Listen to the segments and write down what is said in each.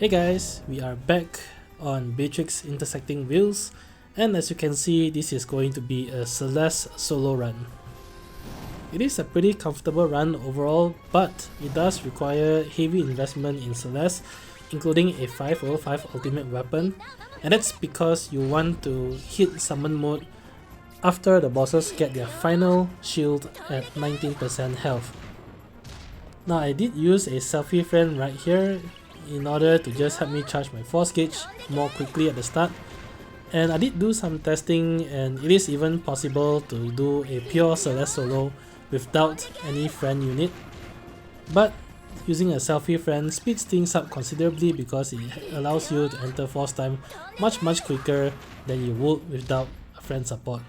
Hey guys, we are back on Beatrix Intersecting Wheels, and as you can see, this is going to be a Celes solo run. It is a pretty comfortable run overall, but it does require heavy investment in Celes, including a 505 ultimate weapon, and that's because you want to hit summon mode after the bosses get their final shield at 19% health. Now I did use a Selphie friend right here in order to just help me charge my force gauge more quickly at the start, and I did do some testing, and it is even possible to do a pure Celes solo without any friend unit, but using a Selphie friend speeds things up considerably because it allows you to enter force time much quicker than you would without a friend support.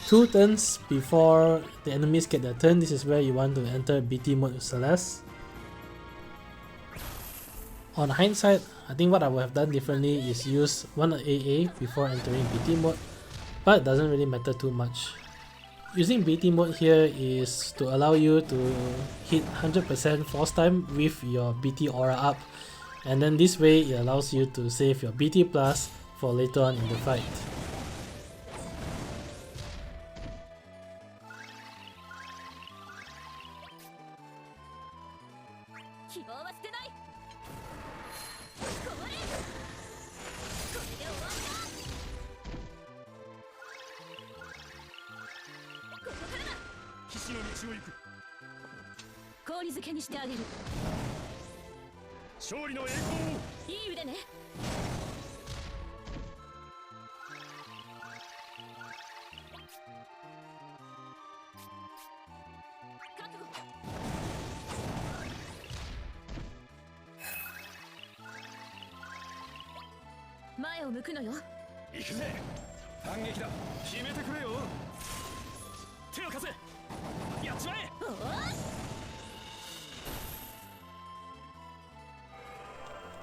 Two turns before the enemies get their turn, this is where you want to enter BT mode with Celes. On hindsight, I think what I would have done differently is use one AA before entering BT mode, but it doesn't really matter too much. Using BT mode here is to allow you to hit 100% force time with your BT aura up, and then this way it allows you to save your BT plus for later on in the fight.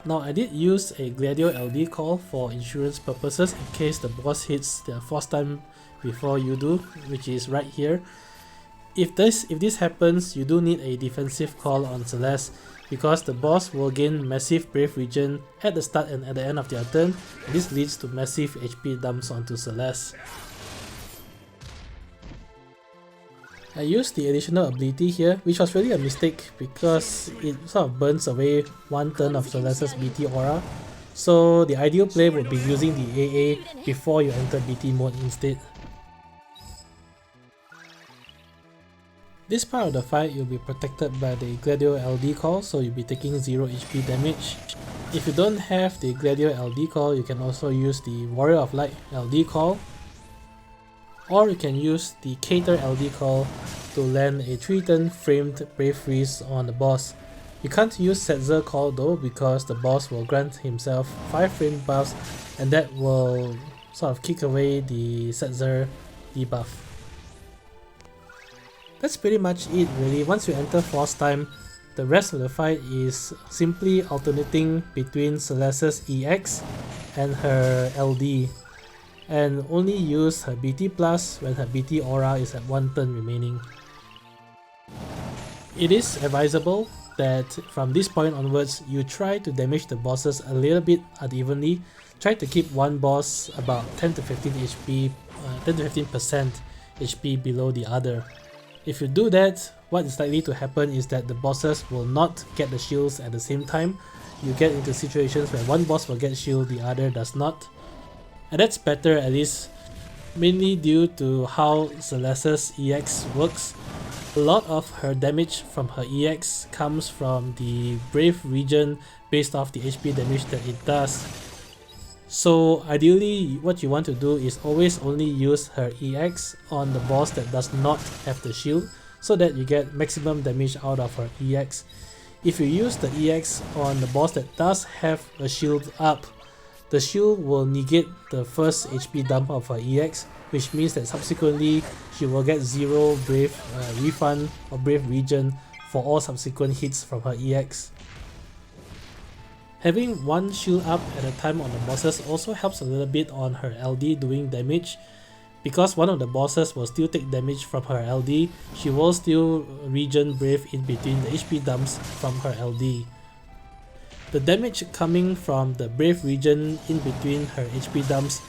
Now I did use a Gladio LD call for insurance purposes in case the boss hits their force time before you do, which is right here. If this happens, you do need a defensive call on Celes because the boss will gain massive brave regen at the start and at the end of their turn, and this leads to massive HP dumps onto Celes. I used the additional ability here, which was really a mistake because it sort of burns away one turn of Celes's BT aura, so the ideal play would be using the AA before you enter BT mode instead. This part of the fight you'll be protected by the Gladio LD call, so you'll be taking 0 HP damage. If you don't have the Gladio LD call, you can also use the Warrior of Light LD call, or you can use the Cater LD call to land a 3-turn framed Brave Freeze on the boss. You can't use Setzer call though because the boss will grant himself 5 frame buffs, and that will sort of kick away the Setzer debuff. That's pretty much it really. Once you enter force time, the rest of the fight is simply alternating between Celes's EX and her LD, and only use her BT plus when her BT aura is at 1 turn remaining. It is advisable that from this point onwards you try to damage the bosses a little bit unevenly. Try to keep one boss about 10 to 15 HP, 10 to 15% HP below the other. If you do that, what is likely to happen is that the bosses will not get the shields at the same time. You get into situations where one boss will get shield, the other does not. And that's better, at least mainly due to how Celes's EX works. A lot of her damage from her EX comes from the Brave regen based off the HP damage that it does. So ideally what you want to do is always only use her EX on the boss that does not have the shield, so that you get maximum damage out of her EX. If you use the EX on the boss that does have a shield up, the shield will negate the first HP dump of her EX, which means that subsequently she will get 0 Brave refund or Brave regen for all subsequent hits from her EX. Having one shield up at a time on the bosses also helps a little bit on her LD doing damage. Because one of the bosses will still take damage from her LD, she will still regen Brave in between the HP dumps from her LD. The damage coming from the Brave regen in between her HP dumps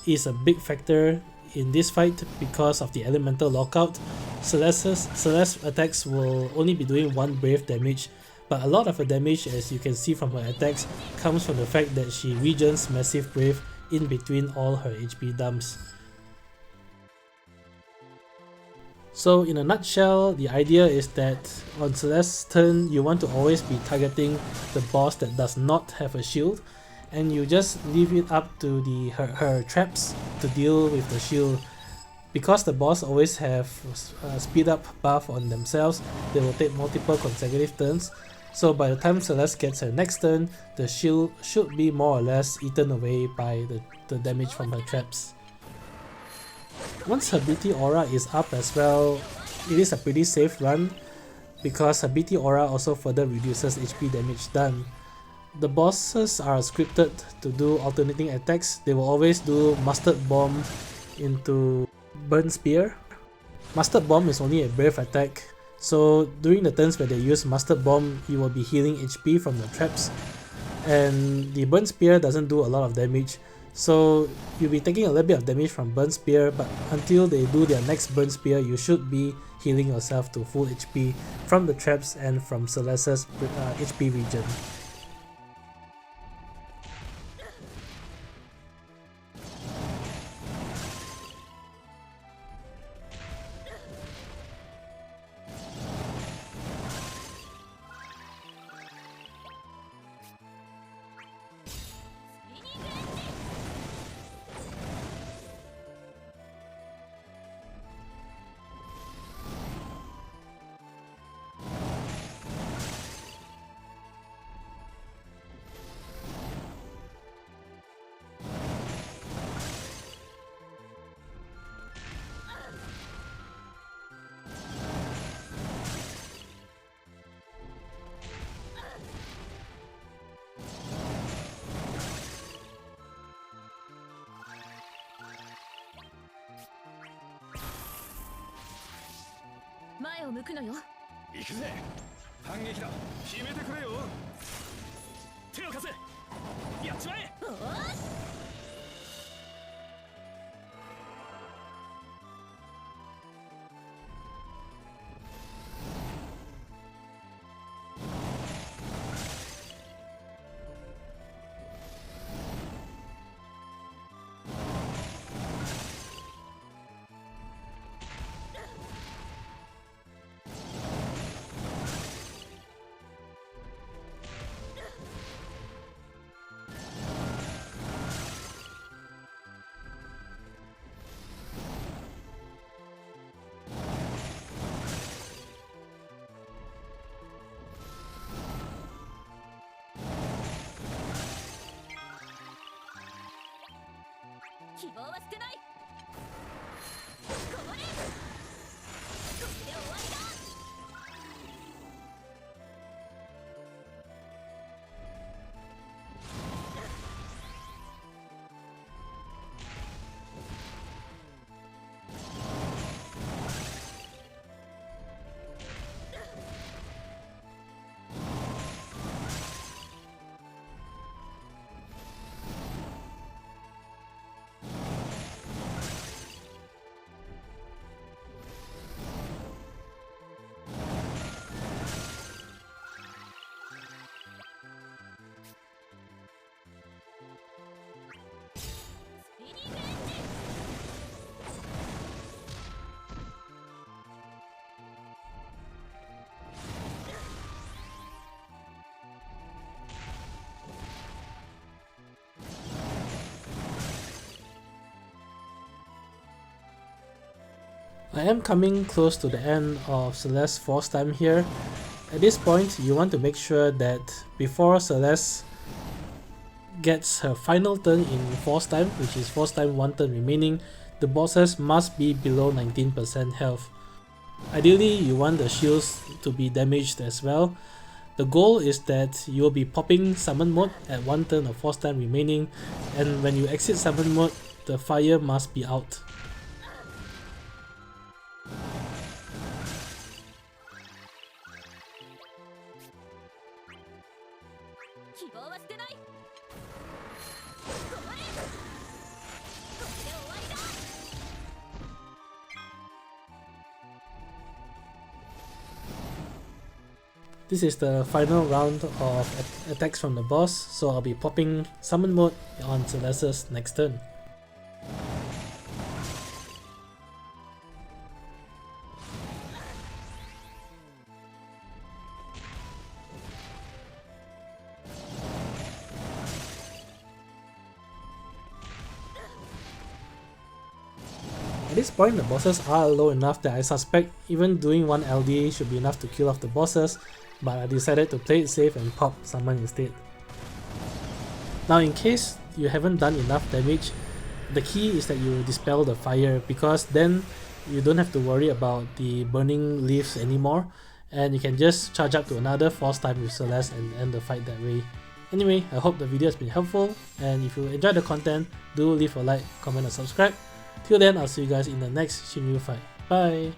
is a big factor in this fight because of the elemental lockout. Celeste's attacks will only be doing 1 Brave damage, but a lot of her damage, as you can see from her attacks, comes from the fact that she regens massive Brave in between all her HP dumps. So in a nutshell, the idea is that on Celeste's turn, you want to always be targeting the boss that does not have a shield, and you just leave it up to her traps to deal with the shield. Because the boss always have a speed up buff on themselves, they will take multiple consecutive turns. So by the time Celeste gets her next turn, the shield should be more or less eaten away by the damage from her traps. Once her BT aura is up as well, it is a pretty safe run because her BT aura also further reduces HP damage done. The bosses are scripted to do alternating attacks. They will always do Mustard Bomb into Burn Spear. Mustard Bomb is only a Brave attack, so during the turns where they use Mustard Bomb, you will be healing HP from the traps, and the Burn Spear doesn't do a lot of damage. So you'll be taking a little bit of damage from Burn Spear, but until they do their next Burn Spear, you should be healing yourself to full HP from the traps and from Celeste's HP regen. I am coming close to the end of Celeste's force time here. At this point, you want to make sure that before Celeste gets her final turn in force time, which is force time 1 turn remaining, the bosses must be below 19% health. Ideally, you want the shields to be damaged as well. The goal is that you will be popping summon mode at 1 turn of force time remaining, and when you exit summon mode, the fire must be out. This is the final round of attacks from the boss, so I'll be popping summon mode on Celes' next turn. At this point, the bosses are low enough that I suspect even doing one LD should be enough to kill off the bosses, but I decided to play it safe and pop summon instead. Now, in case you haven't done enough damage, the key is that you dispel the fire, because then you don't have to worry about the burning leaves anymore, and you can just charge up to another force time with Celes and end the fight that way. Anyway, I hope the video has been helpful, and if you enjoyed the content, do leave a like, comment and subscribe. Till then, I'll see you guys in the next Shinryu fight. Bye!